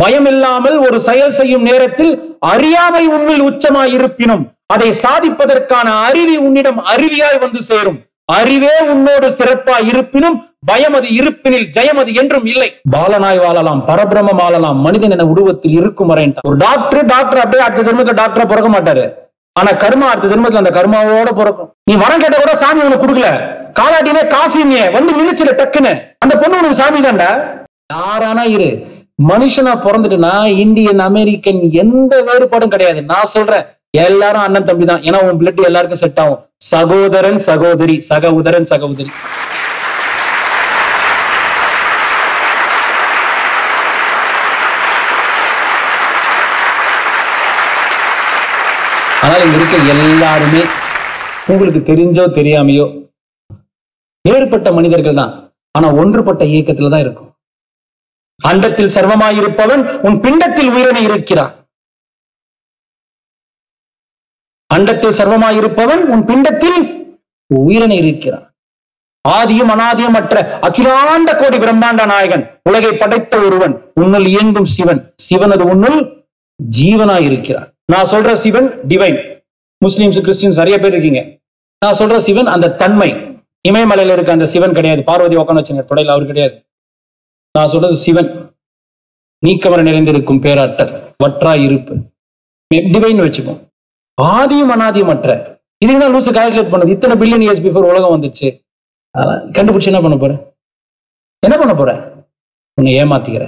பயம் இல்லாமல் ஒரு செயல் செய்யும் நேரத்தில் அறியாமை உன்னில் உச்சமாய் இருப்பினும் அதை சாதிப்பதற்கான அறிவி உன்னிடம் அருவியாய் வந்து சேரும். அறிவே உன்னோடு சிறப்பாய் இருப்பினும் பயம் அது இருப்பினில் ஜெயம் அது என்றும் இல்லை. பாலனாய் வாழலாம், பரபிரமம் ஆளலாம், மனிதன் என உருவத்தில் இருக்கும் வரை. ஒரு டாக்டர் அப்படியே அடுத்த ஜென்மத்துல டாக்டரா பிறக்க மாட்டாரு. ஆனா கர்மா அடுத்த ஜென்மத்துல அந்த கர்மாவோட பிறக்கும். நீ வரம் கேட்ட கூட சாமி உனக்கு கொடுக்கல, காலாட்டினே காஃபிங்க வந்து நினைச்சுல டக்குன்னு அந்த பொண்ணு உனக்கு சாமி தான்டா. யாரானா இரு, மனுஷனா பிறந்துட்டுனா இந்தியன் அமெரிக்கன் எந்த வேறுபாடும் கிடையாது. நான் சொல்றேன் எல்லாரும் அண்ணன் தம்பி தான். ஏன்னா உன் பிளட் எல்லாருக்கும் செட் ஆகும். சகோதரன் சகோதரி, சகோதரன் சகோதரி. ஆனால் இங்க இருக்க எல்லாருமே உங்களுக்கு தெரிஞ்சோ தெரியாமையோ வேறுபட்ட மனிதர்கள் தான். ஆனா ஒன்றுபட்ட இயக்கத்துல தான் இருக்கும். அண்டத்தில் சர்வமாயிருப்பவன் உன் பிண்டத்தில் உயிரினை இருக்கிறான். அண்டத்தில் சர்வமாயிருப்பவன் உன் பிண்டத்தில் உயிரினை இருக்கிறான். ஆதியும் அனாதியும் மற்ற அகிலாண்ட கோடி பிரம்மாண்ட நாயகன், உலகை படைத்த ஒருவன், உன்னுள் இயங்கும் சிவன். சிவன் அது உன்னுள் ஜீவனாய் இருக்கிறான். நான் சொல்ற சிவன் டிவைன். முஸ்லிம்ஸ் கிறிஸ்டின்ஸ் நிறைய பேர் இருக்கீங்க. நான் சொல்ற சிவன் அந்த தன்மை. இமயமலையில இருக்க அந்த சிவன் கிடையாது. பார்வதி உட்காந்து வச்சுங்க தொடையில், அவர் கிடையாது. நான் சொல்றது சிவன் நீக்கமர நிறைந்திருக்கும் பேராற்றல், வற்றாய் இருப்பு, டிவைன் வச்சுப்போம். ஆதியும் அனாதியும் மற்ற. இதுக்குதான் லூசு கால்குலேட் பண்ணது. இத்தனை பில்லியன் இயர்ஸ் பிஃபோர் உலகம் வந்துச்சு. கண்டுபிடிச்சு என்ன பண்ண போற? என்ன பண்ண போற? உன்னை ஏமாத்திக்கிற.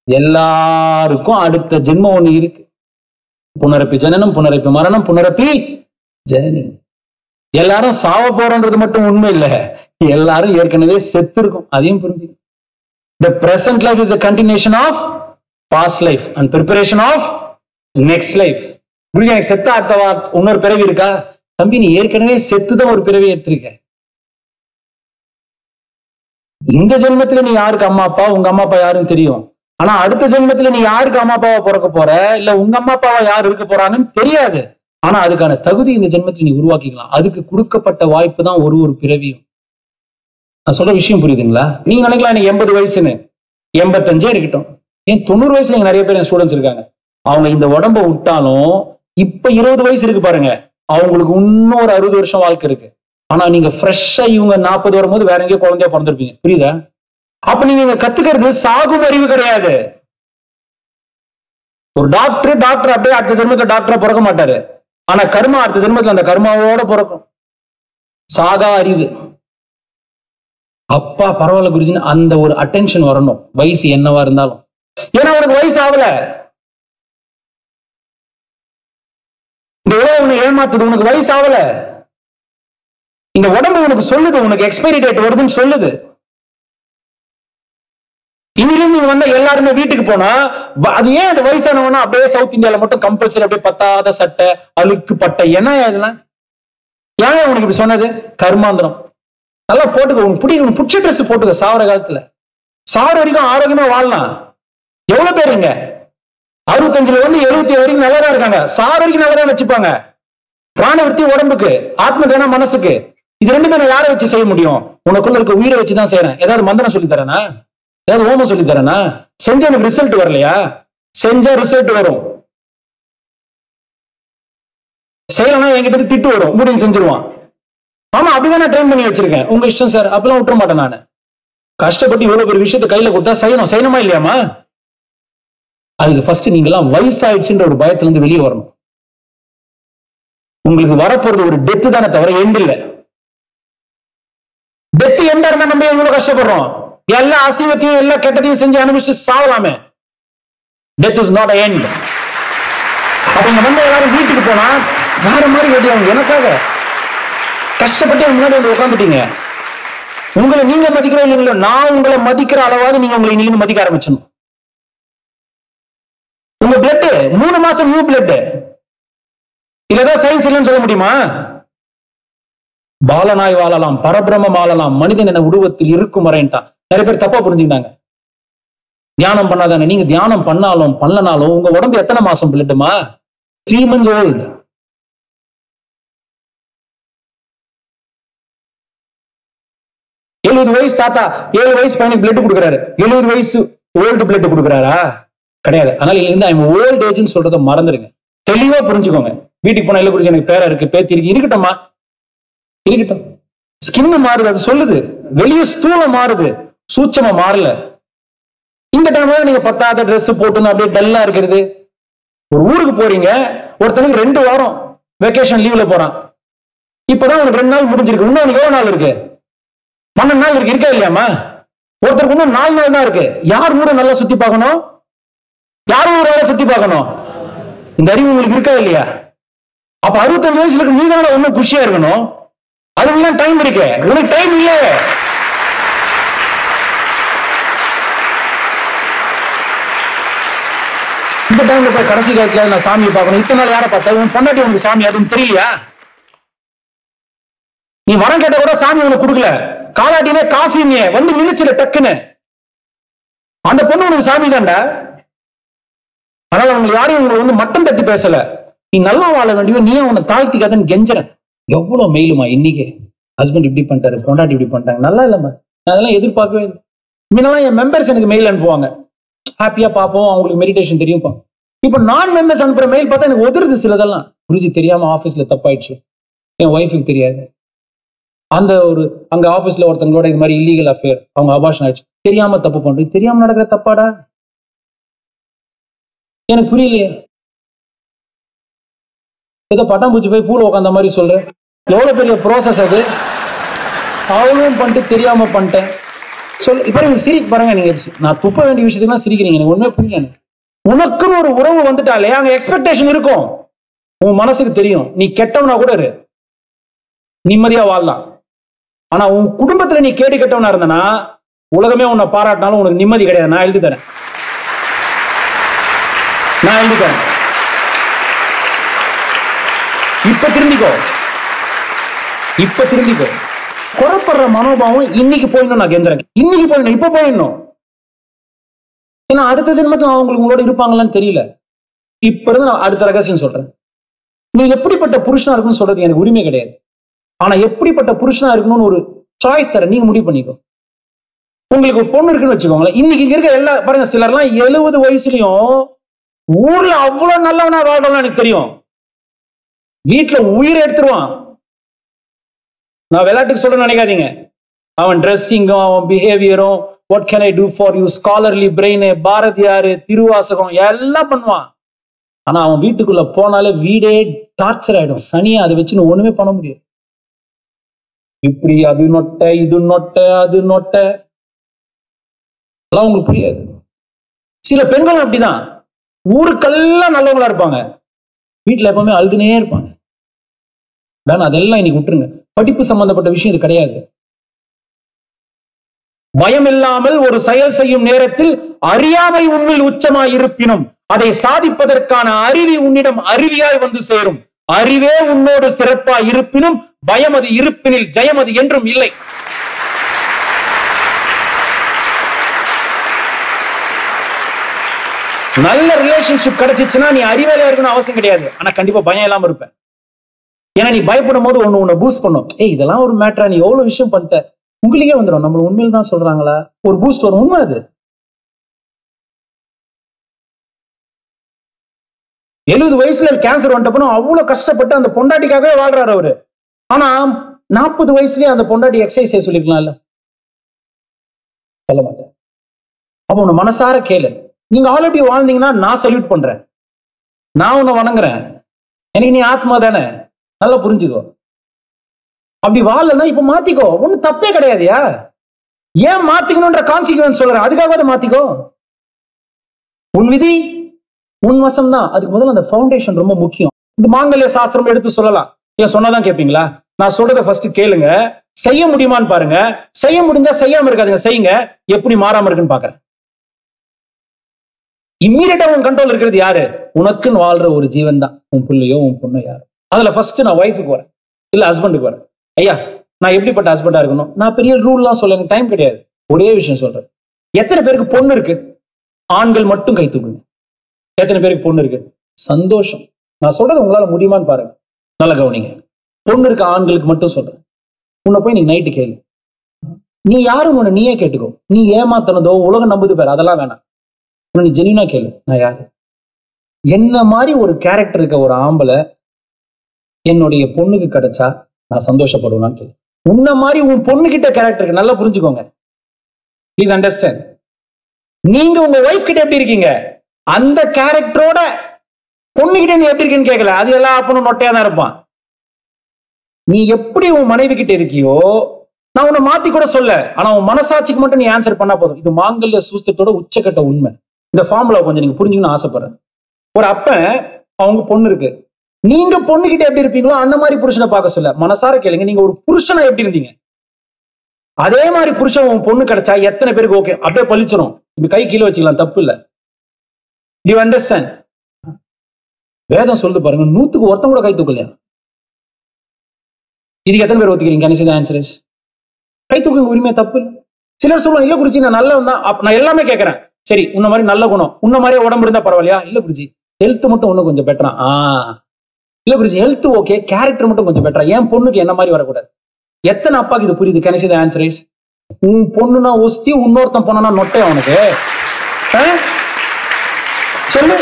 எல்லாருக்கும் அடுத்த ஜென்மம் ஒண்ணு இருக்கு. புனரப்பி ஜனனம், புனரப்பி மரணம், புனரப்பி ஜனனி. எல்லாரும் சாவ போறோன்றது மட்டும் உண்மை இல்லை. எல்லாரும் ஏற்கனவே செத்து இருக்கும். அதையும் புரிஞ்சு. The present life is a continuation of past life and preparation of next life. புரிஞ்சு? எனக்கு செத்த அர்த்தவா இன்னொரு பிறவி இருக்கா? தம்பி, நீ ஏற்கனவே செத்துதான் ஒரு பிறவி எடுத்திருக்க. இந்த ஜென்மத்துல நீ யாருக்கு அம்மா அப்பா, உங்க அம்மா அப்பா யாருன்னு தெரியும். ஆனா அடுத்த ஜென்மத்துல நீ யாருக்கு அம்மா அப்பாவா பிறக்க போற, இல்ல உங்க அம்மா அப்பாவா யார் இருக்க போறான்னு தெரியாது. ஆனா அதுக்கான தகுதி இந்த ஜென்மத்துல நீ உருவாக்கிக்கலாம். அதுக்கு கொடுக்கப்பட்ட வாய்ப்பு தான் ஒரு பிறவியும். நான் சொல்ற விஷயம் புரியுதுங்களா? நீங்க நினைக்கலாம் எனக்கு 80 வயசுன்னு. 85 இருக்கட்டும். ஏன் 90 வயசுல இங்க நிறைய பேர் என் ஸ்டூடெண்ட்ஸ் இருக்காங்க. அவங்க இந்த உடம்ப விட்டாலும் இப்ப 20 வயசு இருக்கு பாருங்க, அவங்களுக்கு இன்னும் ஒரு 60 வருஷம் வாழ்க்கை இருக்கு. ஆனா நீங்க ஃப்ரெஷ்ஷா இவங்க 40 வரும்போது வேற எங்கேயோ குழந்தையா பிறந்திருப்பீங்க. புரியுதா? அப்ப நீங்க கத்துக்கிறது சாகும் அறிவு கிடையாது. ஒரு டாக்டர் அப்படியே அடுத்த ஜென்மத்துல டாக்டரா பிறக்க மாட்டாரு. ஆனா கர்மா அடுத்த ஜென்மத்துல அந்த கர்மாவோட பிறக்கும். சாகா அறிவு. அப்பா பரவாயில்ல குருஜின்னு அந்த ஒரு அட்டென்ஷன் வரணும், வயசு என்னவா இருந்தாலும். ஏன்னா உனக்கு வயசு ஆகல. இந்த உலகம் உன்னை ஏமாத்துது, உனக்கு வயசு ஆகல. இந்த உடம்பு உனக்கு சொல்லுது, உனக்கு எக்ஸ்பைரி டேட் வருதுன்னு சொல்லுது. இன்னிலிருந்து நீங்க வந்தா எல்லாருமே வீட்டுக்கு போனா அது ஏன் அந்த வயசானவனா அப்படியே சவுத் இந்தியால மட்டும் கம்பல்சரி அப்படியே பத்தாத சட்டை, அழுக்கு பட்டை, என்ன இதெல்லாம் ஏன் உனக்கு இப்படி சொன்னது? கர்மாந்திரம். நல்லா போட்டுக்க, உனக்கு பிடிக்கும் புடிச்ச ட்ரெஸ் போட்டுக்க. சாவர காலத்துல சாவர வரைக்கும் ஆரோக்கியமா வாழலாம். எவ்வளவு பேருங்க 65 வந்து 70 வரைக்கும் நல்லாதான் இருக்காங்க. சாவர வரைக்கும் நல்லாதான் வச்சுப்பாங்க. பிராணவர்த்தி உடம்புக்கு, ஆத்ம தான மனசுக்கு. இது ரெண்டுமே நான் யாரை வச்சு செய்ய முடியும்? உனக்குள்ள இருக்க உயிரை வச்சுதான் செய்யறேன். ஏதாவது மந்திரம் சொல்லி தரேனா? ஏதாவது ஓமம் சொல்லி தரேனா? செஞ்ச எனக்கு ரிசல்ட் வரலையா? செஞ்சா ரிசல்ட் வரும். செய்யலன்னா என்கிட்ட திட்டு வரும், மூடிங் செஞ்சிருவான். ஆமா, அப்படிதான் நான் ட்ரெயின் பண்ணி வச்சிருக்கேன். உங்க இஷ்டம் சார், அப்பெல்லாம் விட்டுற மாட்டேன் நானு. கஷ்டப்பட்டு இவ்வளவு பெரிய விஷயத்தை கையில கொடுத்தா செய்யணுமா இல்லையாமா? அதுக்கு ஃபர்ஸ்ட் நீங்க எல்லாம் வயசாயிடுச்சுன்ற ஒரு பயத்துல இருந்து வெளியே வரணும். உங்களுக்கு வரப்போறது ஒரு டெத்து தானே தவிர எண்ட் இல்ல. டெத்து எண்டா இருந்தா நம்ம எவ்வளவு கஷ்டப்படுறோம். எல்லா அசிங்கத்தையும் எல்லா கெட்டதையும் செஞ்சு அனுபவிச்சு சாவலாமே. Death is not end. அப்ப இங்க வந்து எல்லாரும் வீட்டுக்கு போனா வேற மாதிரி வெட்டியாங்க. எனக்காக கஷ்டப்பட்டு முன்னாடி வந்து உட்காந்துட்டீங்க. உங்களை நீங்க மதிக்கிற இல்லைங்களோ, நான் உங்களை மதிக்கிற அளவாவது நீங்க உங்களை நீங்க மதிக்க ஆரம்பிச்சணும். உங்க பிளட் 3 மாசம் நியூ பிளட். இல்லதான் சயின்ஸ் இல்லைன்னு சொல்ல முடியுமா? பாலனாய் வாழலாம், பரபிரமம் ஆளலாம், மனிதன் என உருவத்தில் இருக்கும் வரைன்ட்டான். நிறைய பேர் தப்பா புரிஞ்சுக்கிட்டாங்க. தியானம் பண்ணாதானே? நீங்க தியானம் பண்ணாலும் பண்ணலனாலும் உங்க உடம்பு எத்தனை மாசம் பிளட்டுமா? 3 months old. எழுபது வயசு தாத்தா 7 வயசு பையனுக்கு பிளட் கொடுக்குறாரு. 70 வயசு ஓல்டு பிளட் கொடுக்குறாரா? கிடையாது. அதனால இருந்து ஐம் ஓல்ட் ஏஜ்னு சொல்றதை மறந்துடுங்க. தெளிவா புரிஞ்சுக்கோங்க. வீட்டுக்கு போனா இல்ல குறிச்சு எனக்கு பேரா இருக்கு, பேத்தி இருக்கு, இருக்கட்டும்மா, இருக்கட்டும். ஸ்கின் மாறுது, அது சொல்லுது. வெளியே ஸ்தூலம் மாறுது, சூட்சமா மாறல. இந்த டைம்ல நீங்க பத்தாத ட்ரெஸ் போட்டு அப்படியே டல்லா இருக்கிறது. ஒரு ஊருக்கு போறீங்க, ஒருத்தனுக்கு 2 வாரம் வெக்கேஷன் லீவ்ல போறான். இப்பதான் உனக்கு 2 நாள் முடிஞ்சிருக்கு, இன்னும் எவ்வளவு நாள் இருக்கு? 12 நாள் இருக்கு, இருக்கா இல்லையாமா? ஒருத்தருக்கு இன்னும் 4 நாள் தான் இருக்கு. யார் ஊரை நல்லா சுத்தி பார்க்கணும்? யார் ஊரை சுத்தி பார்க்கணும்? இந்த அறிவு உங்களுக்கு இருக்கா இல்லையா? அப்ப 65 வயசுல இருக்கு, நீ தானே இன்னும் குஷியா இருக்கணும். அதுக்கெல்லாம் டைம் இருக்கு, உனக்கு டைம் இல்ல. இந்த டைம்ல போய் கடைசி காலத்துல நான் சாமியை பார்க்கணும். இத்தனை நாள் யாரை பார்த்தா? உன் பொண்டாட்டி உனக்கு சாமி அதுன்னு தெரியலையா? நீ வரம் கேட்ட கூட சாமி உனக்கு கொடுக்கல. காலாட்டினே காஃபிங்க வந்து நினைச்சுல டக்குன்னு. அந்த பொண்ணு உனக்கு சாமி தான்டா. அதனால அவங்க யாரையும் உங்களுக்கு வந்து மட்டம் தட்டி பேசல. நீ நல்லா வாழ வேண்டிய, நீ உன்னை தாழ்த்திக்காதன்னு கெஞ்சறேன். எவ்வளவு மெயிலுமா இன்னைக்கு? ஹஸ்பண்ட் இப்படி பண்ணிட்டாரு, பொண்டாட்டி இப்படி பண்ணிட்டாங்க, நல்லா இல்லம்மா. நான் அதெல்லாம் எதிர்பார்க்கவே இல்லை. முன்னெல்லாம் என் மெம்பர்ஸ் எனக்கு மெயில் அனுப்புவாங்க, ஹாப்பியா பார்ப்போம், அவங்களுக்கு மெடிடேஷன் தெரியும். இப்ப நான் மெம்பர்ஸ் அனுப்புற மெயில் பார்த்தா எனக்கு ஒதுருது. சிலதெல்லாம் குருஜி தெரியாம ஆபீஸ்ல தப்பாயிடுச்சு, என் ஒய்ஃபுக்கு தெரியாது. அந்த ஒரு அங்க ஆபீஸ்ல ஒருத்தங்களோட இது மாதிரி இல்லீகல் அஃபேர், அவங்க அபார்ஷன் ஆயிடுச்சு, தெரியாம தப்பு பண்றது. தெரியாம நடக்கிற தப்பாடா? எனக்கு புரியலையே. ஏதோ பட்டாம்பூச்சி போய் பூல உட்காந்த மாதிரி சொல்றேன். எவ்வளவு பெரிய ப்ராசஸ் அது. அவளும் பண்ணிட்டு தெரியாம பண்ணிட்டேன் சொல். இப்ப நீங்க சிரிக்க பாருங்க, நீங்க நான் துப்ப வேண்டிய விஷயத்துக்கு சிரிக்கிறீங்க. எனக்கு ஒண்ணுமே புரியல. உனக்குன்னு ஒரு உறவு வந்துட்டாலே அங்க எக்ஸ்பெக்டேஷன் இருக்கும். உன் மனசுக்கு தெரியும், நீ கெட்டவனா கூட இரு, நிம்மதியா வாழலாம். ஆனா உன் குடும்பத்துல நீ கேடு கெட்டவனா இருந்தனா உலகமே உன்னை பாராட்டினாலும் உனக்கு நிம்மதி கிடையாது. நான் எழுதி தரேன், நான் எழுதி தரேன். இப்ப திருந்திக்கோ, இப்ப திருந்திக்கோ. குறப்படுற மனோபாவம் இன்னைக்கு போயிடணும். நான் கெஞ்சுறேன், இன்னைக்கு போயிடணும், இப்ப போயிடணும். ஏன்னா அடுத்த ஜென்மத்தில் அவங்களுக்கு உங்களோட இருப்பாங்களான்னு தெரியல. இப்ப இருந்து நான் அடுத்த ரகசியம் சொல்றேன். நீ எப்படிப்பட்ட புருஷனா இருக்குன்னு சொல்றது எனக்கு உரிமை கிடையாது. ஆனா எப்படிப்பட்ட புருஷனா இருக்கணும்னு ஒரு சாய்ஸ் தர, நீங்க முடிவு பண்ணிக்கோ. உங்களுக்கு ஒரு பொண்ணு இருக்குன்னு வச்சுக்கோங்களேன். இன்னைக்கு இங்க இருக்க எல்லா பாருங்க, சிலர்லாம் 70 வயசுலயும் ஊர்ல அவ்வளவு நல்லவனா வாழ்றவனா எனக்கு தெரியும். வீட்டுல உயிரை எடுத்துருவான். நான் விளையாட்டுக்கு சொல்றேன்னு நினைக்காதீங்க. அவன் ட்ரெஸ்ஸிங்கும், அவன் பிஹேவியரும், what can I do for you, scholarly brain, Bharathiyar, Thiruvasagam எல்லாம் பண்ணுவான். ஆனா அவன் வீட்டுக்குள்ள போனாலே வீடே டார்ச்சர் ஆயிடும். சனியா அதை வச்சுன்னு ஒண்ணுமே பண்ண முடியும். இப்படி அது நொட்டை, இது நொட்டை, அது நொட்டை, எல்லாம் உங்களுக்கு புரியாது. சில பெண்கள் அப்படிதான், ஊருக்கெல்லாம் நல்லவங்களா இருப்பாங்க, வீட்டுல எப்பவுமே அழுதுனே இருப்பாங்க. அதெல்லாம் இன்னைக்கு விட்டுருங்க. படிப்பு சம்பந்தப்பட்ட விஷயம் இது கிடையாது. பயம் இல்லாமல் ஒரு செயல் செய்யும் நேரத்தில் அறியாமை உன்னில் உச்சமாய் இருப்பினும் அதை சாதிப்பதற்கான அறிவி உன்னிடம் அருவியாய் வந்து சேரும். அறிவே உன்னோடு சிறப்பாய் இருப்பினும் பயம் அது இருப்பினில் ஜெயம் அது என்றும் இல்லை. நல்ல ரிலேஷன்ஷிப் கிடைச்சிச்சுன்னா நீ அறிவாளியா இருக்கணும் அவசியம் கிடையாது. ஆனா கண்டிப்பா பயம் இல்லாம இருப்ப. ஏன்னா நீ பயப்படும் போது உன்னை பூஸ்ட் பண்ணும். இதெல்லாம் ஒரு மேட்டரா, நீ எவ்வளவு விஷயம் பண்ணிட்ட, உங்களுக்கே வந்துடும். நம்ம உண்மையில தான் சொல்றாங்களா, ஒரு பூஸ்ட் வரும். உண்மை அது. 70 வயசுல கேன்சர் வந்துட்டப்போ அவ்வளவு கஷ்டப்பட்டு அந்த பொண்டாட்டிக்காகவே வாழ்றாரு அவரு. ஆனா 40 வயசுலயே அந்த பொண்டாட்டி எக்ஸசைஸ் செய்ய சொல்லிருக்கலாம்ல, சொல்ல மாட்டேன். அப்ப உன்னை மனசார கேளு. நீங்க ஆல்ரெடி வாழ்ந்தீங்கன்னா நான் சல்யூட் பண்றேன், நான் உன்னை வணங்குறேன். எனக்கு நீ ஆத்மா தானே, நல்லா புரிஞ்சுக்கோ. அப்படி வாழலன்னா இப்ப மாத்திக்கோ, ஒன்னும் தப்பே கிடையாதுயா. ஏன் மாத்திக்கணும்ன்ற கான்சிக்வன்ஸ் சொல்றேன், அதுக்காக மாத்திக்கோ. உன் விதி உன் வசம் தான். அதுக்கு முதல்ல அந்த ஃபவுண்டேஷன் ரொம்ப முக்கியம். இந்த மாங்கல்ய சாஸ்திரம் எடுத்து சொல்லலாம். ஏன் சொன்னாதான் கேட்பீங்களா? நான் சொல்றதை ஃபர்ஸ்ட் கேளுங்க, செய்ய முடியுமான்னு பாருங்க. செய்ய முடிஞ்சா செய்யாம இருக்காதுங்க, செய்யுங்க. எப்படி மாறாம இருக்குன்னு பாக்குறேன். இம்மீடியட்டா உன் கண்ட்ரோல் இருக்கிறது யாரு? உனக்குன்னு வாழ்ற ஒரு ஜீவன் தான், உன் பிள்ளையோ உன் பொண்ணோ யாரு. அதுல ஃபர்ஸ்ட் நான் ஒய்ஃபுக்கு வரேன், இல்ல ஹஸ்பண்டுக்கு வரேன். ஐயா, நான் எப்படிப்பட்ட ஹஸ்பண்டா இருக்கணும்? நான் பெரிய ரூல்லாம் சொல்ல எனக்கு டைம் கிடையாது. ஒரே விஷயம் சொல்றேன். எத்தனை பேருக்கு பொண்ணு இருக்கு? ஆண்கள் மட்டும் கை தூக்குங்க. எத்தனை பேருக்கு பொண்ணு இருக்கு? சந்தோஷம். நான் சொல்றது உங்களால முடியுமான்னு பாருங்க, நல்லா கவனிங்க. பொண்ணு இருக்க ஆண்களுக்கு மட்டும் சொல்றேன். உன்னை போய் நீ நைட்டு கேளு, நீ யாரும் உன்னை நீயே கேட்டுக்கோ. நீ ஏமாத்தனதோ உலகம் நம்புது பேர் அதெல்லாம் வேணாம். நீ ஜெனியூனா கேளு, நான் யாரு? என்ன மாதிரி ஒரு கேரக்டர் இருக்க ஒரு ஆம்பளை என்னுடைய பொண்ணுக்கு கிடைச்சா நான் சந்தோஷப்படுவேன்னு கேளு. உன்ன மாதிரி உன் பொண்ணுகிட்ட கேரக்டர் இருக்கு, நல்லா புரிஞ்சுக்கோங்க. Please understand. நீங்க உங்க ஒய்ஃப் கிட்ட எப்படி இருக்கீங்க, அந்த கேரக்டரோட பொண்ணுகிட்ட நீ எப்படி இருக்கேன்னு கேட்கல. அது எல்லா அப்பனும் நொட்டையா தான் இருப்பான். நீ எப்படி உன் மனைவி கிட்ட இருக்கியோ, நான் உன்னை மாத்தி கூட சொல்ல, ஆனா உன் மனசாட்சிக்கு மட்டும் நீ ஆன்சர் பண்ணா போதும். இது மாங்கல்ய சூஸ்திரத்தோட உச்சக்கட்ட உண்மை. இந்த ஃபார்முலா கொஞ்சம் நீங்க புரிஞ்சுக்கணும்னு ஆசைப்படுறேன். ஒரு அப்பன், அவங்க பொண்ணு இருக்கு, நீங்க பொண்ணுகிட்ட எப்படி இருப்பீங்களோ அந்த மாதிரி புருஷனை பார்க்க சொல்ல. மனசார கேளுங்க, நீங்க ஒரு புருஷனா எப்படி இருந்தீங்க அதே மாதிரி புருஷன் உன் பொண்ணு கிடைச்சா எத்தனை பேருக்கு ஓகே, அப்படியே பழிச்சிடும். இப்ப கை கீழே வச்சுக்கலாம், தப்பு இல்ல. You understand? வேதம் சொல்லுது பாருங்க, 100க்கு ஒருத்தன் கூட கை தூக்கலையா? இதுக்கு எத்தனை பேர் ஒத்துக்கிறீங்க? Can you say the answer is கை தூக்குங்க, உரிமையா, தப்பு இல்லை. சிலர் சொல்லுவாங்க, இல்ல குருஜி நான் நல்லவன் தான், நான் எல்லாமே கேட்கறேன். சரி, உன்ன மாதிரி நல்ல குணம், உன்ன மாதிரியே உடம்பு இருந்தா பரவாயில்லையா? இல்ல குருஜி ஹெல்த் மட்டும் இன்னும் கொஞ்சம் பெட்டரா. இல்ல குருஜி ஹெல்த் ஓகே, கேரக்டர் மட்டும் கொஞ்சம் பெட்டரா, என் பொண்ணுக்கு என்ன மாதிரி வரக்கூடாது. எத்தனை அப்பாக்கு இது புரியுது? Can you say the answer is உன் பொண்ணுனா ஒஸ்தி, இன்னொருத்தன் பொண்ணுனா நொட்டை அவனுக்கு. சொல்லு,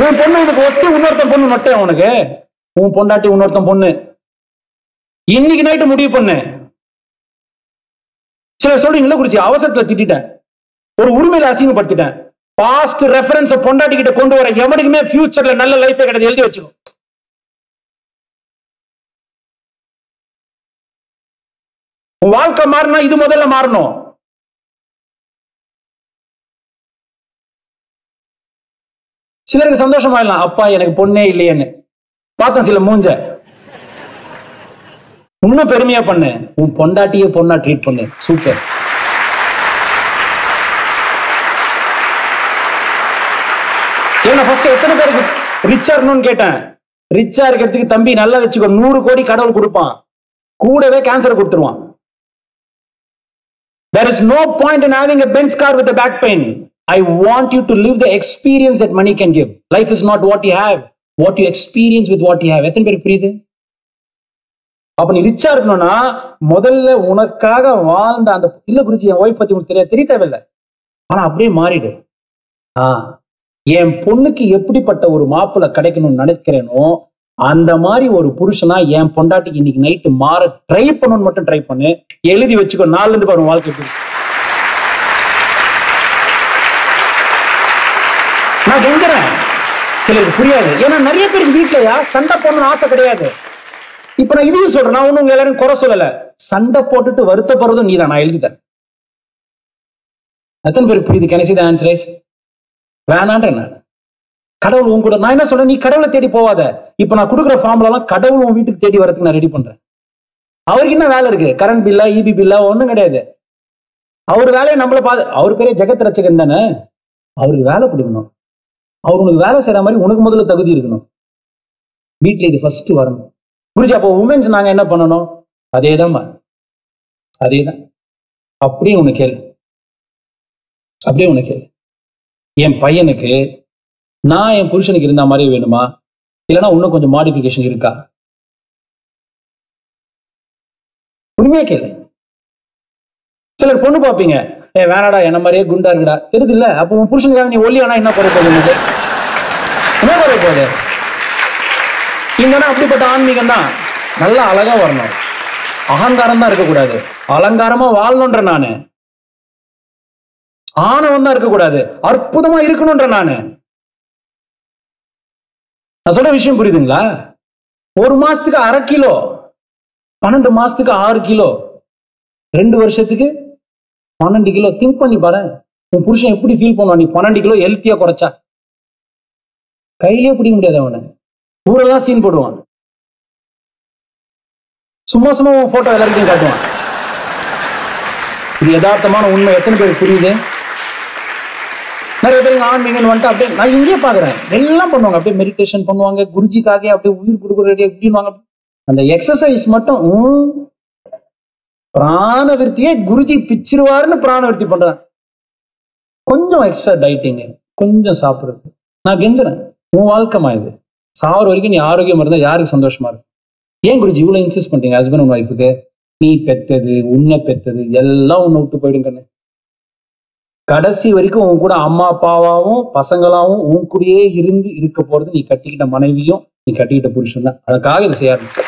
உன் பொண்ணு உனக்கு ஒஸ்தி, இன்னொருத்தன் பொண்ணு நொட்டை அவனுக்கு. உன் பொண்டாட்டி இன்னொருத்தன் பொண்ணு, இன்னைக்கு நைட்டு முடிவு பண்ணு. சில சொல்றீங்களா குருஜி அவசரத்துல திட்டேன், ஒரு உரிமையில அசிங்கப்படுத்திட்டேன், பாஸ்ட் ரெஃபரன்ஸ் பொண்டாட்டி கிட்ட கொண்டு வர எவனுக்குமே ஃபியூச்சர்ல நல்ல லைஃபே கிடையாது, எழுதி வச்சுக்கோ. உன் வாழ்க்கை மாறினா இது முதல்ல மாறணும். சிலருக்கு சந்தோஷமாயிடலாம், அப்பா எனக்கு பொண்ணே இல்லையேன்னு. பார்த்தேன் சில மூஞ்ச. இன்னும் பெருமையா பண்ணு, உன் பொண்டாட்டியே பொண்ணா ட்ரீட் பண்ணு, சூப்பர். ஏன்னா ஃபர்ஸ்ட் எத்தனை பேருக்கு ரிச்சா இருக்கணும்னு கேட்டேன். ரிச்சா இருக்கிறதுக்கு தம்பி நல்லா வச்சுக்கோ, 100 கோடி கடவுள் கொடுப்பான், கூடவே கேன்சர் கொடுத்துருவான். There is no point in having a Benz car with a back pain. I want you to live the experience that money can give. Life is not what you have, what you experience with what you have. எத்தனை பேருக்கு புரியுது? அப்ப நீ ரிச்சா இருக்கணும்னா முதல்ல உனக்காக வாழ்ந்த அந்த, இல்ல குருஜி என் ஒய்ஃப் பத்தி உங்களுக்கு தெரிய தேவையில்லை, ஆனா அப்படியே மாறிடு. என் பொண்ணுக்கு எப்படிப்பட்ட ஒரு மாப்பிள்ளை கிடைக்கணும்னு நினைக்கிறேனோ அந்த மாதிரி ஒரு புருஷனா என் பொண்டாட்டிக்கு இன்னைக்கு நைட்டு மாற ட்ரை பண்ணணும்னு மட்டும் ட்ரை பண்ணு. எழுதி வச்சுக்கோ, நாள்ல இருந்து பாருங்க வாழ்க்கை. நான் கெஞ்சுறேன், சிலருக்கு புரியாது. ஏன்னா நிறைய பேருக்கு வீட்லயா சண்டை போடணும்னு ஆசை கிடையாது. இப்ப நான் இதையும் சொல்றேன், நான் ஒண்ணும் உங்க எல்லாரும் குறை சொல்லல. சண்டை போட்டுட்டு வருத்தப்படுறதும் நீதான், நான் எழுதிட்டேன். எத்தனை பேருக்கு புரியுது? Can you say the answer is வேணான்ற. நான் கடவுள் உன் கூட, நான் என்ன சொல்றேன், நீ கடவுளை தேடி போவாத. இப்ப நான் கொடுக்குற ஃபார்முலாம் கடவுள் உன் வீட்டுக்கு தேடி வரதுக்கு நான் ரெடி பண்றேன். அவருக்கு என்ன வேலை இருக்கு? கரண்ட் பில்லா, இபி பில்லா ஒண்ணும் கிடையாது. அவர் வேலையை நம்மள அவர் பேரே ஜெகத் ரட்சகன் தானே. அவருக்கு வேலை கொடுக்கணும், அவர் உனக்கு வேலை செய்யற மாதிரி உனக்கு முதல்ல தகுதி இருக்கணும். வீட்டுல இது ஃபர்ஸ்ட் வரணும். புரிஞ்சு? அப்போ உமன்ஸ் நாங்க என்ன பண்ணணும்? அதேதான் அதேதான். அப்படியே ஒண்ணு கேளு, அப்படியே ஒண்ணு கேளு. என் பையனுக்கு நான் என் புருஷனுக்கு இருந்த மாதிரி வேணுமா, இல்லைன்னா இன்னும் கொஞ்சம் மாடிஃபிகேஷன் இருக்கா? உண்மையா கேளு. சிலர் பொண்ணு பார்ப்பீங்க, வேணாடா என்ன மாதிரியே குண்டா இருக்குடா, தெரியுது இல்ல? அப்போ உன் புருஷனுக்காக நீ ஒல்லியானா என்ன குறை போகுது? என்ன குறை போகுது? இங்கன்னா அப்படிப்பட்ட ஆன்மீகம் தான். நல்லா அழகா வரணும், அகங்காரம் தான் இருக்கக்கூடாது, அலங்காரமா வாழணும்ன்ற நானு. ஆணவம் தான் இருக்கக்கூடாது, அற்புதமா இருக்கணும்ன்ற நானு. நான் சொல்ற விஷயம் புரியுதுங்களா? 1 மாசத்துக்கு 1/2 கிலோ, 12 மாசத்துக்கு 6 கிலோ, 2 வருஷத்துக்கு 12 கிலோ. திங்க் பண்ணி பாரு, உன் புருஷன் எப்படி ஃபீல் பண்ணுவான் நீ 12 கிலோ ஹெல்த்தியா குறைச்சா? கையிலே பிடிக்க முடியாது அவனை, ஊரெல்லாம் சீன் போடுவான். சும்மா சும்மா உன் போட்டோ எல்லாருக்கும் காட்டுவான். இது யதார்த்தமான உண்மை. எத்தனை பேருக்கு புரியுது? நிறைய பேருக்கு ஆன்மீகம்னு வந்துட்டு அப்படியே நான் இங்கேயே பாக்குறேன், எல்லாம் பண்ணுவாங்க, அப்படியே மெடிடேஷன் பண்ணுவாங்க, குருஜிக்காக அப்படியே உயிர் கொடுக்குற எப்படின்னு. அந்த எக்ஸசைஸ் மட்டும் பிராண விருத்தியே குருஜி பிச்சிருவாருன்னு பிராண விருத்தி பண்றேன். கொஞ்சம் எக்ஸ்ட்ரா டயட்டிங், கொஞ்சம் சாப்பிடுறது. நான் கெஞ்சுறேன், உன் வாழ்க்கைமா இது. சாவர வரைக்கும் நீ ஆரோக்கியமா இருந்தா யாருக்கு சந்தோஷமா இருக்கும்? ஏன் குருஜி இவ்வளவு இன்சிஸ்ட் பண்றீங்க ஹஸ்பண்ட் அண்ட் ஒய்ஃபுக்கு? நீ பெத்தது, உன்னை பெத்தது எல்லாம் உன்னை விட்டு போயிடுங்கன்னு. கடைசி வரைக்கும் உன் கூட அம்மா அப்பாவாவும் பசங்களாவும் உன் கூடயே இருந்து இருக்க போறது நீ கட்டிக்கிட்ட மனைவியும் நீ கட்டிக்கிட்ட புருஷன் தான். அதுக்காக இதை செய்ய ஆரம்பிச்ச.